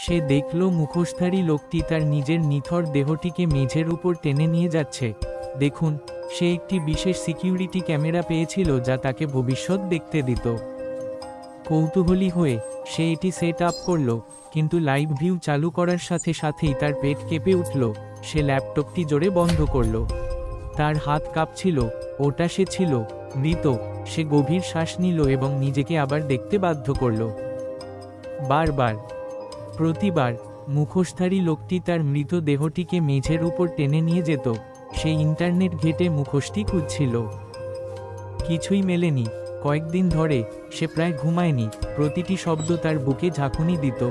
সে দেখল মুখোশধারী লোকটি তার নিজের নিথর দেহটিকে মেঝের উপর টেনে নিয়ে যাচ্ছে। দেখুন, সে একটি বিশেষ সিকিউরিটি ক্যামেরা পেয়েছিল যা তাকে ভবিষ্যৎ দেখতে দিত। কৌতূহলী হয়ে সে এটি সেট আপ করল, কিন্তু লাইভ ভিউ চালু করার সাথে সাথেই তার পেট কেঁপে উঠল। সে ল্যাপটপটি জোরে বন্ধ করল। তার হাত কাঁপছিল। ওটা সে ছিল, মৃত। সে গভীর শ্বাস নিল এবং নিজেকে আবার দেখতে বাধ্য করল। বারবার, প্রতিবার মুখোশধারী লোকটি তার মৃত দেহটিকে মেঝের উপর টেনে নিয়ে যেত। সে ইন্টারনেট ঘেঁটে মুখোশটি খুঁজছিল। কিছুই মেলেনি। কয়েকদিন ধরে সে প্রায় ঘুমায়নি। প্রতিটি শব্দ তার বুকে ঝাঁকুনি দিত।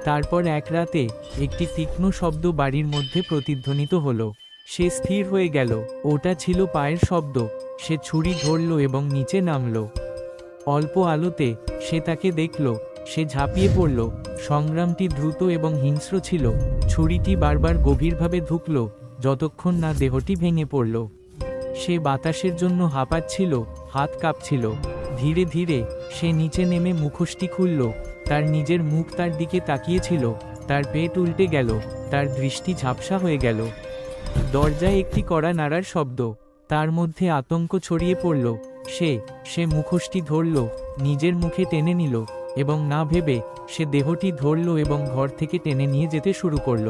তারপর এক রাতে একটি তীক্ষ্ণ শব্দ বাড়ির মধ্যে প্রতিধ্বনিত হলো। সে স্থির হয়ে গেল। ওটা ছিল পায়ের শব্দ। সে ছুরি ধরল এবং নিচে নামল। অল্প আলোতে সে তাকে দেখল। সে ঝাঁপিয়ে পড়ল। সংগ্রামটি দ্রুত এবং হিংস্র ছিল। ছুরিটি বারবার গভীরভাবে ঢুকল, যতক্ষণ না দেহটি ভেঙে পড়ল। সে বাতাসের জন্য হাঁপাচ্ছিল, হাত কাঁপছিল। ধীরে ধীরে সে নিচে নেমে মুখোশটি খুলল। তার নিজের মুখ তার দিকে তাকিয়েছিল। তার পেট উল্টে গেল। তার দৃষ্টি ঝাপসা হয়ে গেল। দরজায় একটি কড়া নাড়ার শব্দ। তার মধ্যে আতঙ্ক ছড়িয়ে পড়ল। সে মুখোশটি ধরল, নিজের মুখে টেনে নিল, এবং না ভেবে সে দেহটি ধরল এবং ঘর থেকে টেনে নিয়ে যেতে শুরু করল।